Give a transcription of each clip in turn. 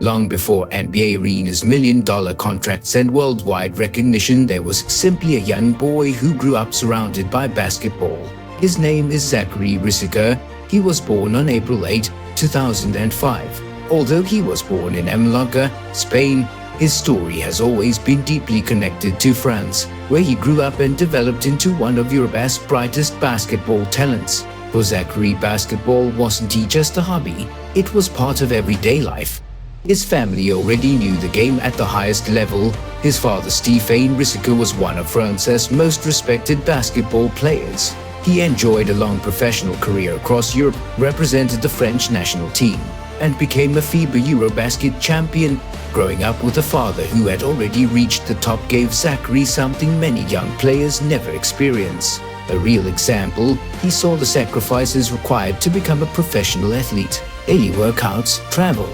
Long before NBA arenas, million-dollar contracts, and worldwide recognition, there was simply a young boy who grew up surrounded by basketball. His name is Zaccharie Risacher. He was born on April 8, 2005. Although he was born in Malaga, Spain, his story has always been deeply connected to France, where he grew up and developed into one of Europe's brightest basketball talents. For Zaccharie, basketball wasn't just a hobby, it was part of everyday life. His family already knew the game at the highest level. His father, Stéphane Risacher, was one of France's most respected basketball players. He enjoyed a long professional career across Europe, represented the French national team, and became a FIBA EuroBasket champion. Growing up with a father who had already reached the top gave Zaccharie something many young players never experience. A real example, he saw the sacrifices required to become a professional athlete. Daily workouts, travel,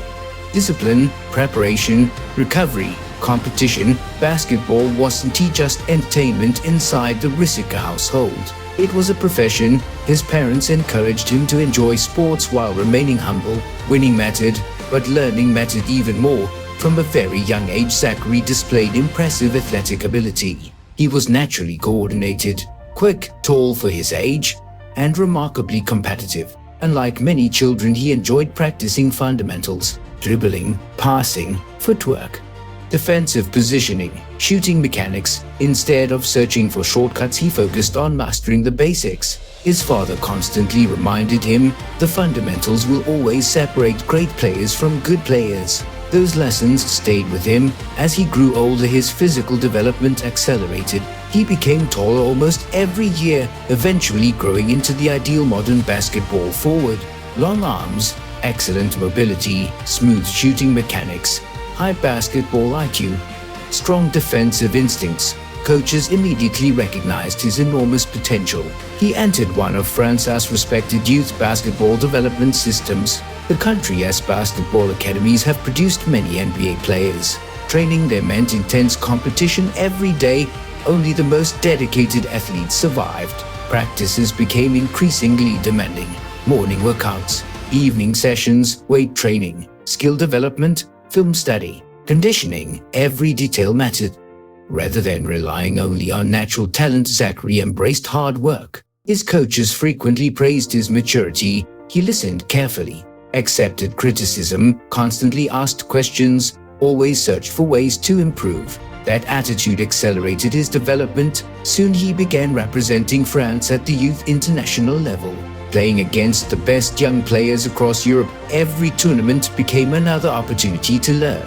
discipline, preparation, recovery, competition. Basketball wasn't just entertainment inside the Risacher household. It was a profession. His parents encouraged him to enjoy sports while remaining humble. Winning mattered, but learning mattered even more. From a very young age, Zaccharie displayed impressive athletic ability. He was naturally coordinated, quick, tall for his age, and remarkably competitive. Unlike many children, he enjoyed practicing fundamentals, dribbling, passing, footwork, defensive positioning, shooting mechanics. Instead of searching for shortcuts, he focused on mastering the basics. His father constantly reminded him the fundamentals will always separate great players from good players. Those lessons stayed with him. As he grew older, his physical development accelerated. He became taller almost every year, eventually growing into the ideal modern basketball forward. Long arms, excellent mobility, smooth shooting mechanics, high basketball IQ, strong defensive instincts. Coaches immediately recognized his enormous potential. He entered one of France's respected youth basketball development systems. The country's basketball academies have produced many NBA players. Training there meant intense competition every day. Only the most dedicated athletes survived. Practices became increasingly demanding. Morning workouts, evening sessions, weight training, skill development, film study, conditioning, every detail mattered. Rather than relying only on natural talent, Zaccharie embraced hard work. His coaches frequently praised his maturity. He listened carefully, accepted criticism, constantly asked questions, always searched for ways to improve. That attitude accelerated his development. Soon he began representing France at the youth international level. Playing against the best young players across Europe, every tournament became another opportunity to learn.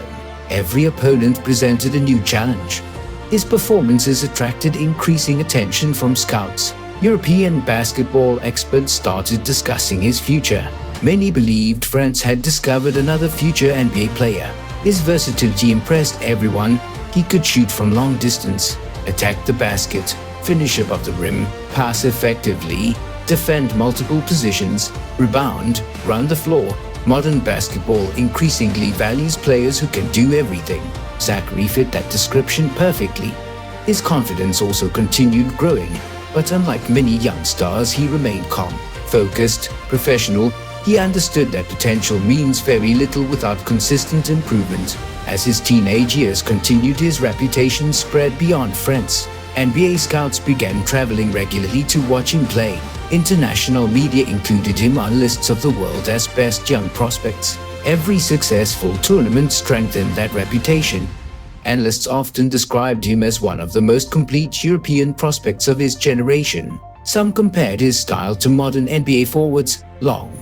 Every opponent presented a new challenge. His performances attracted increasing attention from scouts. European basketball experts started discussing his future. Many believed France had discovered another future NBA player. His versatility impressed everyone. He could shoot from long distance, attack the basket, finish above the rim, pass effectively, defend multiple positions, rebound, run the floor. Modern basketball increasingly values players who can do everything. Zaccharie fit that description perfectly. His confidence also continued growing, but unlike many young stars, he remained calm, focused, professional. He understood that potential means very little without consistent improvement. As his teenage years continued, his reputation spread beyond France. NBA scouts began traveling regularly to watch him play. International media included him on lists of the world's best young prospects. Every successful tournament strengthened that reputation. Analysts often described him as one of the most complete European prospects of his generation. Some compared his style to modern NBA forwards: long,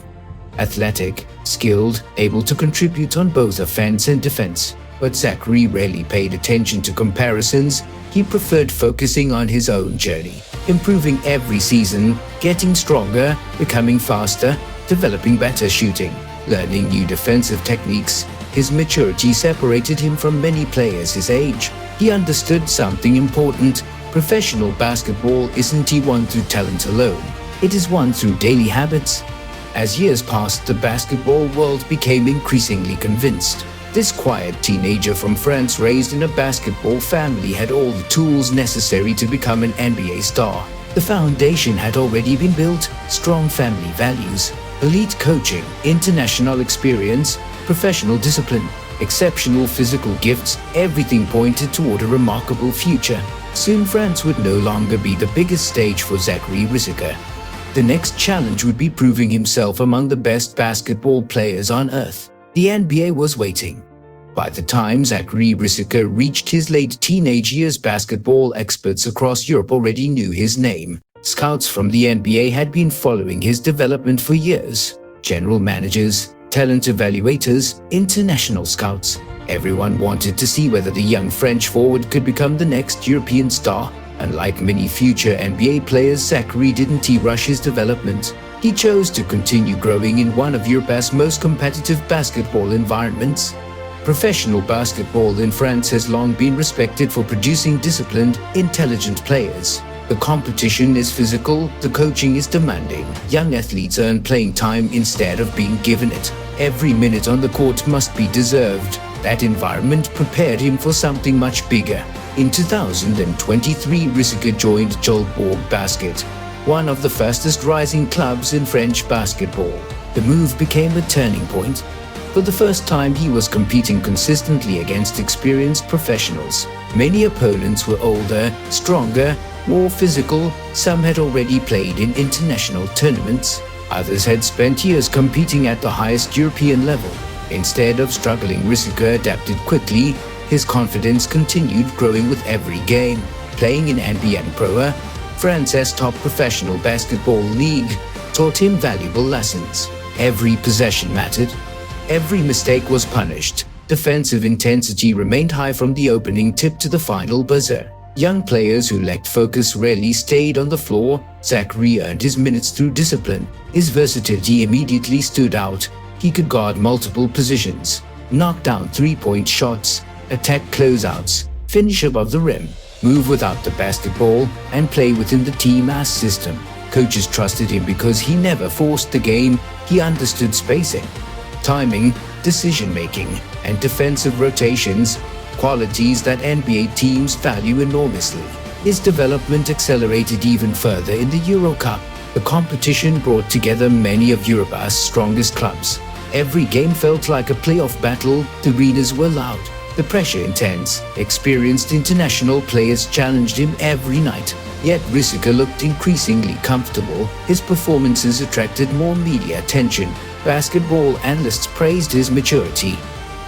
athletic, skilled, able to contribute on both offense and defense. But Zaccharie rarely paid attention to comparisons. He preferred focusing on his own journey, improving every season, getting stronger, becoming faster, developing better shooting, learning new defensive techniques. His maturity separated him from many players his age. He understood something important: professional basketball isn't won through talent alone. It is won through daily habits. As years passed, the basketball world became increasingly convinced. This quiet teenager from France, raised in a basketball family, had all the tools necessary to become an NBA star. The foundation had already been built: strong family values, elite coaching, international experience, professional discipline. exceptional physical gifts, everything pointed toward a remarkable future. Soon France would no longer be the biggest stage for Zaccharie Risacher. The next challenge would be proving himself among the best basketball players on earth. The NBA was waiting. By the time Zaccharie Risacher reached his late teenage years, basketball experts across Europe already knew his name. Scouts from the NBA had been following his development for years. General managers, talent evaluators, international scouts. Everyone wanted to see whether the young French forward could become the next European star. Unlike many future NBA players, Zaccharie didn't rush his development. He chose to continue growing in one of Europe's most competitive basketball environments. Professional basketball in France has long been respected for producing disciplined, intelligent players. The competition is physical, the coaching is demanding. Young athletes earn playing time instead of being given it. Every minute on the court must be deserved. That environment prepared him for something much bigger. In 2023, Risacher joined Bourg Basket, one of the fastest rising clubs in French basketball. The move became a turning point. For the first time, he was competing consistently against experienced professionals. Many opponents were older, stronger, more physical. Some had already played in international tournaments. Others had spent years competing at the highest European level. Instead of struggling, Risacher adapted quickly. His confidence continued growing with every game. Playing in LNB Pro A, France's top professional basketball league, taught him valuable lessons. Every possession mattered. Every mistake was punished. Defensive intensity remained high from the opening tip to the final buzzer. Young players who lacked focus rarely stayed on the floor. Zaccharie earned his minutes through discipline. His versatility immediately stood out. He could guard multiple positions, knock down three-point shots, attack closeouts, finish above the rim, move without the basketball, and play within the team-as system. Coaches trusted him because he never forced the game. He understood spacing, timing, decision-making, and defensive rotations, qualities that NBA teams value enormously. His development accelerated even further in the EuroCup. The competition brought together many of Europe's strongest clubs. Every game felt like a playoff battle. The arenas were loud, the pressure intense. Experienced international players challenged him every night. Yet Risacher looked increasingly comfortable. His performances attracted more media attention. Basketball analysts praised his maturity.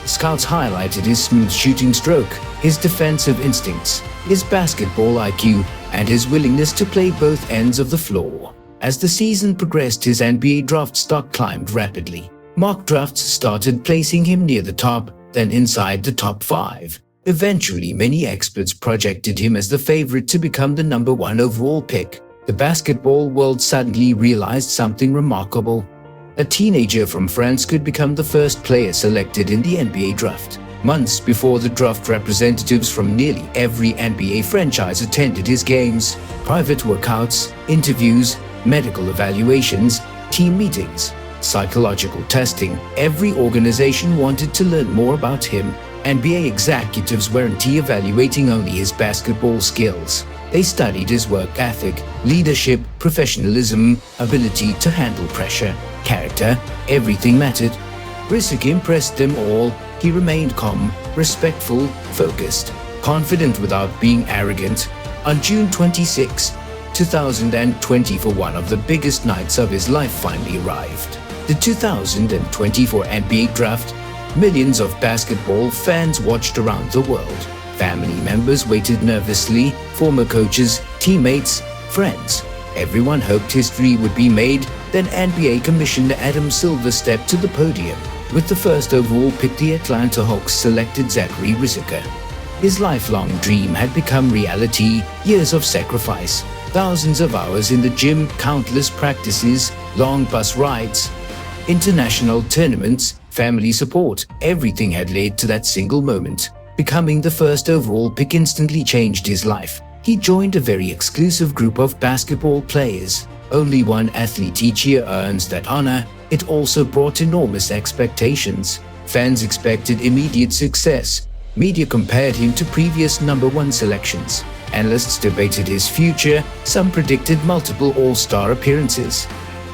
Scouts highlighted his smooth shooting stroke, his defensive instincts, his basketball IQ, and his willingness to play both ends of the floor. As the season progressed, his NBA draft stock climbed rapidly. Mock drafts started placing him near the top, then inside the top 5. Eventually, many experts projected him as the favorite to become the #1 overall pick. The basketball world suddenly realized something remarkable. A teenager from France could become the first player selected in the NBA draft. Months before the draft, representatives from nearly every NBA franchise attended his games. Private workouts, interviews, medical evaluations, team meetings, psychological testing. Every organization wanted to learn more about him. NBA executives weren't evaluating only his basketball skills. They studied his work ethic, leadership, professionalism, ability to handle pressure, character. Everything mattered. Risacher impressed them all. He remained calm, respectful, focused, confident without being arrogant. On June 26, 2024, one of the biggest nights of his life finally arrived. The 2024 NBA Draft. Millions of basketball fans watched around the world. Family members waited nervously, former coaches, teammates, friends. Everyone hoped history would be made. Then NBA Commissioner Adam Silver stepped to the podium. With the first overall pick, the Atlanta Hawks selected Zaccharie Risacher. His lifelong dream had become reality. Years of sacrifice, thousands of hours in the gym, countless practices, long bus rides, international tournaments, family support. Everything had led to that single moment. Becoming the first overall pick instantly changed his life. He joined a very exclusive group of basketball players. Only one athlete each year earns that honor. It also brought enormous expectations. Fans expected immediate success. Media compared him to previous #1 selections. Analysts debated his future. Some predicted multiple all-star appearances.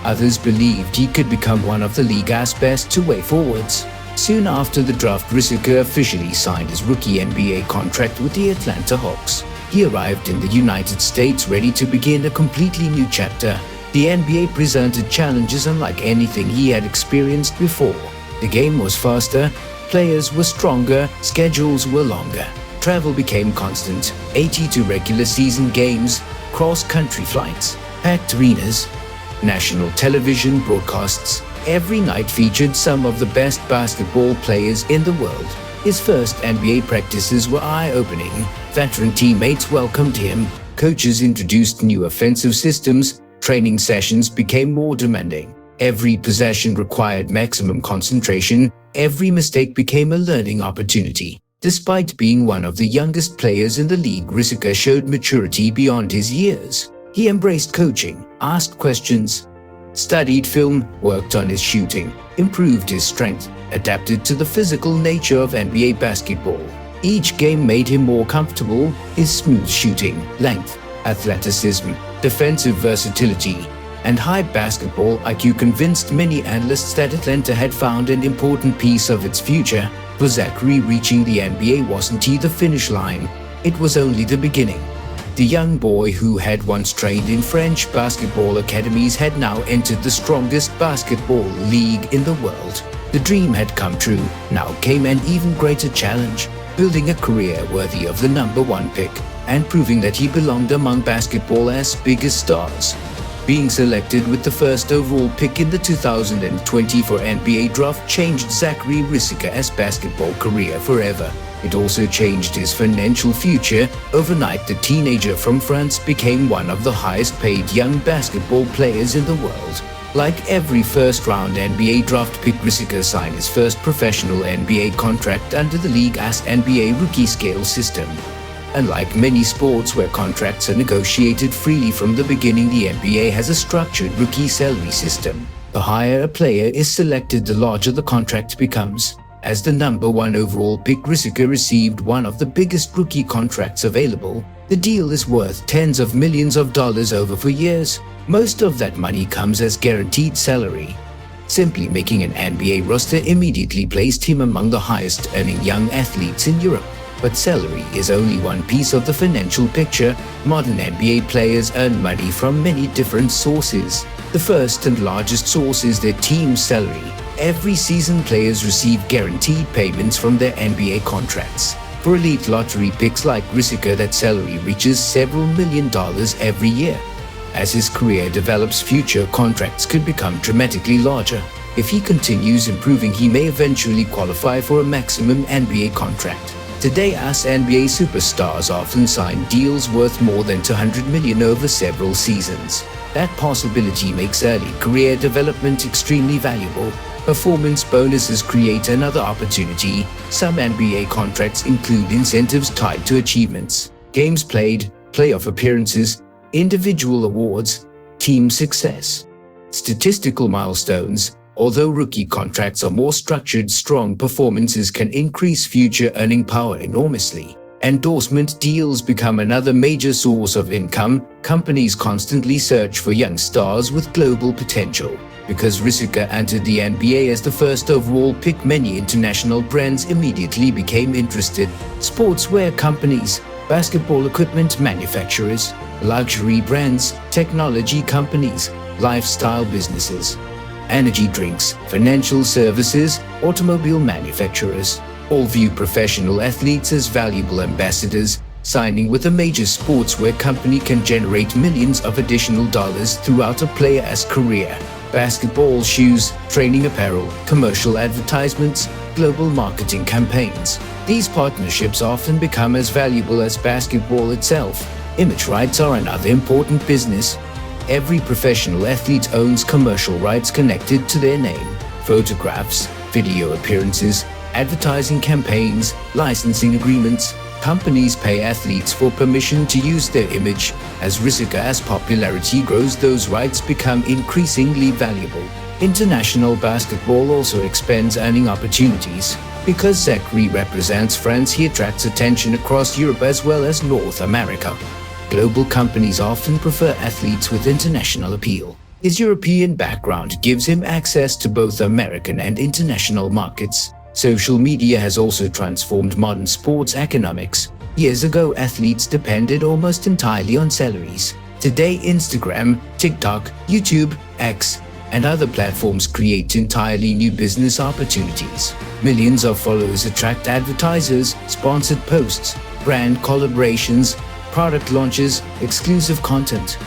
Others believed he could become one of the league's best two-way forwards. Soon after the draft, Risacher officially signed his rookie NBA contract with the Atlanta Hawks. He arrived in the United States ready to begin a completely new chapter. The NBA presented challenges unlike anything he had experienced before. The game was faster, players were stronger, schedules were longer. Travel became constant, 82 regular season games, cross-country flights, packed arenas, national television broadcasts. Every night featured some of the best basketball players in the world. His first NBA practices were eye-opening. Veteran teammates welcomed him. Coaches introduced new offensive systems. Training sessions became more demanding. Every possession required maximum concentration. Every mistake became a learning opportunity. Despite being one of the youngest players in the league, Risacher showed maturity beyond his years. He embraced coaching, asked questions, studied film, worked on his shooting, improved his strength, adapted to the physical nature of NBA basketball. Each game made him more comfortable. His smooth shooting, length, athleticism, defensive versatility, and high basketball IQ convinced many analysts that Atlanta had found an important piece of its future. For Zaccharie, reaching the NBA wasn't the finish line, it was only the beginning. The young boy who had once trained in French basketball academies had now entered the strongest basketball league in the world. The dream had come true. Now came an even greater challenge, building a career worthy of the #1 pick and proving that he belonged among basketball's biggest stars. Being selected with the first overall pick in the 2024 NBA draft changed Zaccharie Risacher's basketball career forever. It also changed his financial future. Overnight, the teenager from France became one of the highest-paid young basketball players in the world. Like every first-round NBA draft pick, Risacher signed his first professional NBA contract under the league's NBA rookie scale system. Unlike many sports where contracts are negotiated freely from the beginning, the NBA has a structured rookie salary system. The higher a player is selected, the larger the contract becomes. As the #1 overall pick, Risacher received one of the biggest rookie contracts available. The deal is worth tens of millions of dollars over 4 years. Most of that money comes as guaranteed salary. Simply making an NBA roster immediately placed him among the highest-earning young athletes in Europe. But salary is only one piece of the financial picture. Modern NBA players earn money from many different sources. The first and largest source is their team's salary. Every season, players receive guaranteed payments from their NBA contracts. For elite lottery picks like Risacher, that salary reaches several $1 million every year. As his career develops, future contracts could become dramatically larger. If he continues improving, he may eventually qualify for a maximum NBA contract. Today, us NBA superstars often sign deals worth more than $200 million over several seasons. That possibility makes early career development extremely valuable. Performance bonuses create another opportunity. Some NBA contracts include incentives tied to achievements, games played, playoff appearances, individual awards, team success, statistical milestones. Although rookie contracts are more structured, strong performances can increase future earning power enormously. Endorsement deals become another major source of income. Companies constantly search for young stars with global potential. Because Risacher entered the NBA as the first overall pick, many international brands immediately became interested. Sportswear companies, basketball equipment manufacturers, luxury brands, technology companies, lifestyle businesses, energy drinks, financial services, automobile manufacturers, all view professional athletes as valuable ambassadors. Signing with a major sportswear company can generate millions of additional dollars throughout a player's career. Basketball shoes, training apparel, commercial advertisements, global marketing campaigns. These partnerships often become as valuable as basketball itself. Image rights are another important business. Every professional athlete owns commercial rights connected to their name. Photographs, video appearances, advertising campaigns, licensing agreements. Companies pay athletes for permission to use their image. As Risacher's popularity grows, those rights become increasingly valuable. International basketball also expands earning opportunities. Because Zaccharie represents France, he attracts attention across Europe as well as North America. Global companies often prefer athletes with international appeal. His European background gives him access to both American and international markets. Social media has also transformed modern sports economics. Years ago, athletes depended almost entirely on salaries. Today, Instagram, TikTok, YouTube, X, and other platforms create entirely new business opportunities. Millions of followers attract advertisers, sponsored posts, brand collaborations, product launches, exclusive content,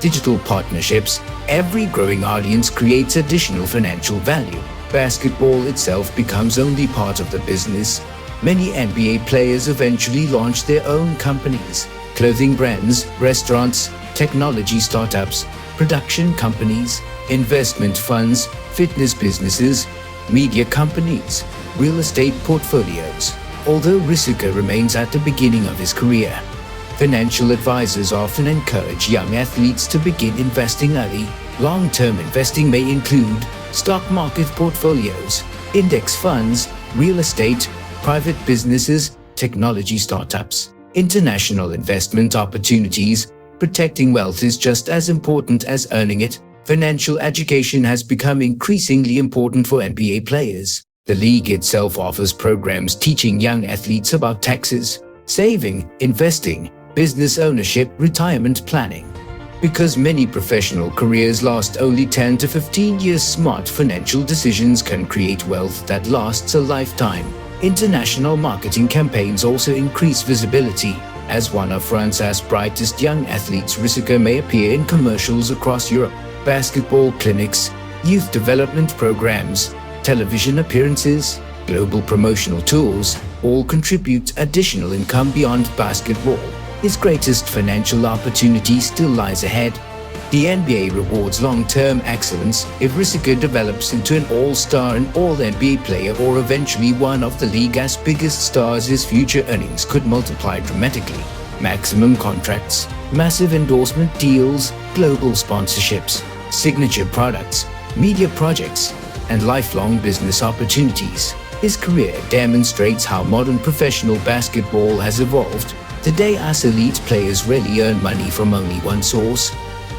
digital partnerships. Every growing audience creates additional financial value. Basketball itself becomes only part of the business. Many NBA players eventually launch their own companies: clothing brands, restaurants, technology startups, production companies, investment funds, fitness businesses, media companies, real estate portfolios. Although Risacher remains at the beginning of his career, financial advisors often encourage young athletes to begin investing early. Long-term investing may include stock market portfolios, index funds, real estate, private businesses, technology startups, international investment opportunities. Protecting wealth is just as important as earning it. Financial education has become increasingly important for NBA players. The league itself offers programs teaching young athletes about taxes, saving, investing, business ownership, retirement planning. Because many professional careers last only 10 to 15 years, smart financial decisions can create wealth that lasts a lifetime. International marketing campaigns also increase visibility. As one of France's brightest young athletes, Risacher may appear in commercials across Europe, basketball clinics, youth development programs, television appearances, global promotional tours, all contribute additional income beyond basketball. His greatest financial opportunity still lies ahead. The NBA rewards long-term excellence. If Risacher develops into an all-star and all-NBA player, or eventually one of the league's biggest stars, his future earnings could multiply dramatically. Maximum contracts, massive endorsement deals, global sponsorships, signature products, media projects, and lifelong business opportunities. His career demonstrates how modern professional basketball has evolved. Today, as elite players rarely earn money from only one source.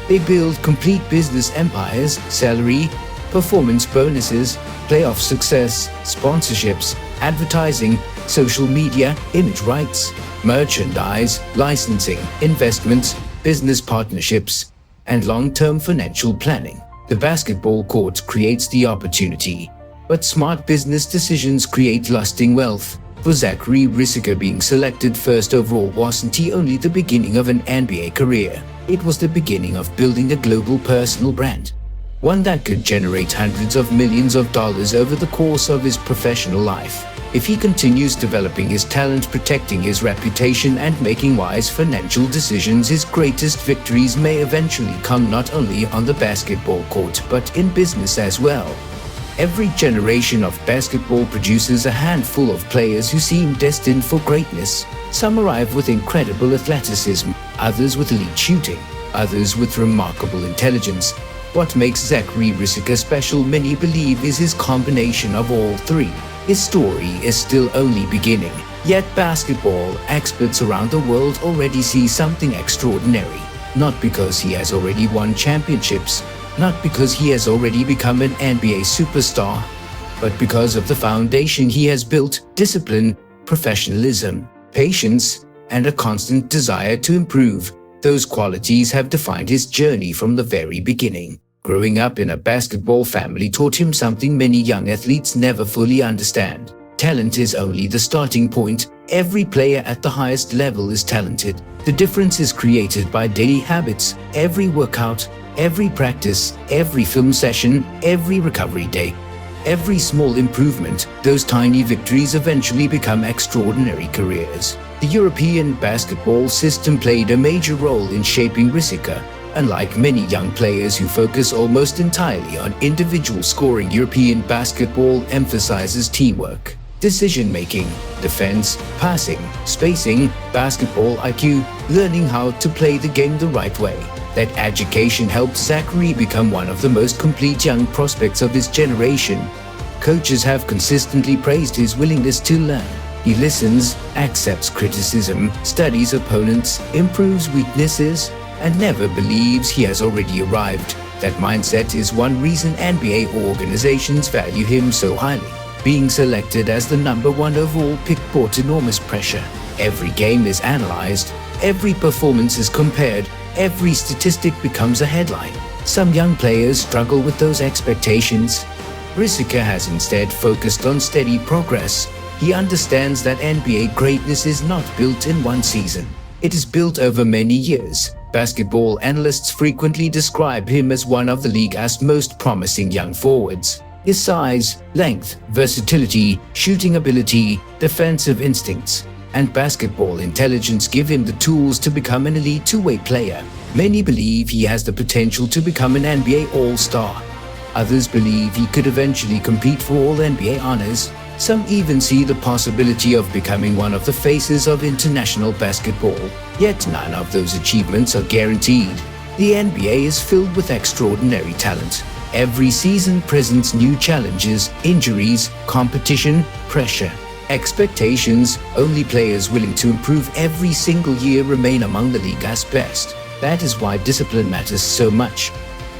They build complete business empires: salary, performance bonuses, playoff success, sponsorships, advertising, social media, image rights, merchandise, licensing, investments, business partnerships, and long-term financial planning. The basketball court creates the opportunity, but smart business decisions create lasting wealth. For Zaccharie Risacher, being selected first overall wasn't only the beginning of an NBA career. It was the beginning of building a global personal brand, one that could generate hundreds of millions of dollars over the course of his professional life. If he continues developing his talent, protecting his reputation, and making wise financial decisions, his greatest victories may eventually come not only on the basketball court but in business as well. Every generation of basketball produces a handful of players who seem destined for greatness. Some arrive with incredible athleticism, others with elite shooting, others with remarkable intelligence. What makes Zaccharie Risacher special, many believe, is his combination of all three. His story is still only beginning, yet basketball experts around the world already see something extraordinary. Not because he has already won championships, not because he has already become an NBA superstar, but because of the foundation he has built: discipline, professionalism, patience, and a constant desire to improve. Those qualities have defined his journey from the very beginning. Growing up in a basketball family taught him something many young athletes never fully understand. Talent is only the starting point. Every player at the highest level is talented. The difference is created by daily habits, every workout, every practice, every film session, every recovery day. Every small improvement, those tiny victories eventually become extraordinary careers. The European basketball system played a major role in shaping Risacher. Unlike many young players who focus almost entirely on individual scoring, European basketball emphasizes teamwork, decision-making, defense, passing, spacing, basketball IQ, learning how to play the game the right way. That education helped Zaccharie become one of the most complete young prospects of his generation. Coaches have consistently praised his willingness to learn. He listens, accepts criticism, studies opponents, improves weaknesses, and never believes he has already arrived. That mindset is one reason NBA organizations value him so highly. Being selected as the #1 overall pick brought enormous pressure. Every game is analyzed, every performance is compared, every statistic becomes a headline. Some young players struggle with those expectations. Risacher has instead focused on steady progress. He understands that NBA greatness is not built in one season. It is built over many years. Basketball analysts frequently describe him as one of the league's most promising young forwards. His size, length, versatility, shooting ability, defensive instincts, and basketball intelligence give him the tools to become an elite two-way player. Many believe he has the potential to become an NBA All-Star. Others believe he could eventually compete for all NBA honors. Some even see the possibility of becoming one of the faces of international basketball. Yet none of those achievements are guaranteed. The NBA is filled with extraordinary talent. Every season presents new challenges, injuries, competition, pressure, expectations. Only players willing to improve every single year remain among the league's best. That is why discipline matters so much.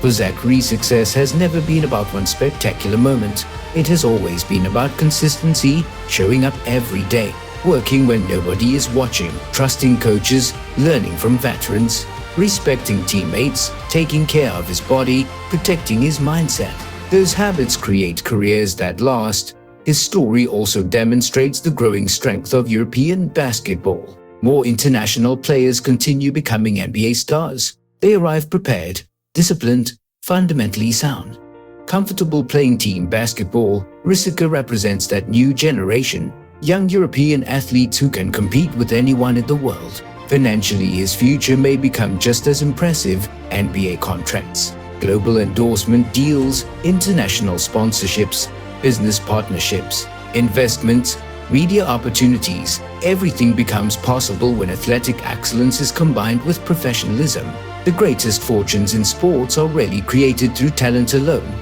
For Zaccharie, success has never been about one spectacular moment. It has always been about consistency, showing up every day, working when nobody is watching, trusting coaches, learning from veterans, respecting teammates, taking care of his body, protecting his mindset. Those habits create careers that last. His story also demonstrates the growing strength of European basketball. More international players continue becoming NBA stars. They arrive prepared, disciplined, fundamentally sound. Comfortable playing team basketball, Risacher represents that new generation, young European athletes who can compete with anyone in the world. Financially, his future may become just as impressive. NBA contracts, global endorsement deals, international sponsorships, business partnerships, investments, media opportunities. Everything becomes possible when athletic excellence is combined with professionalism. The greatest fortunes in sports are rarely created through talent alone.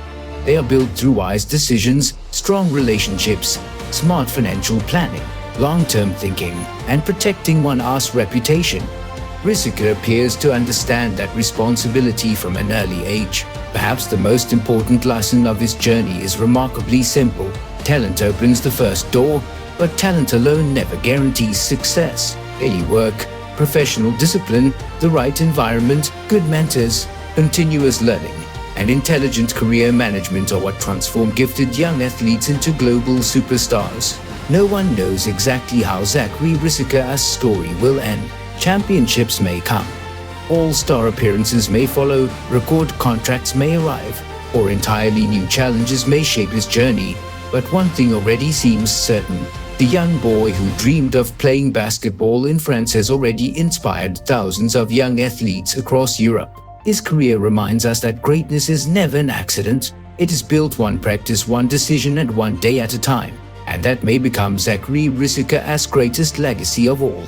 They are built through wise decisions, strong relationships, smart financial planning, long-term thinking, and protecting one's reputation. Risacher appears to understand that responsibility from an early age. Perhaps the most important lesson of his journey is remarkably simple. Talent opens the first door, but talent alone never guarantees success. Daily work, professional discipline, the right environment, good mentors, continuous learning, and intelligent career management are what transform gifted young athletes into global superstars. No one knows exactly how Zaccharie Risacher's story will end. Championships may come, all-star appearances may follow, record contracts may arrive, or entirely new challenges may shape his journey. But one thing already seems certain. The young boy who dreamed of playing basketball in France has already inspired thousands of young athletes across Europe. His career reminds us that greatness is never an accident. It is built one practice, one decision, and one day at a time. And that may become Zaccharie Risacher's greatest legacy of all.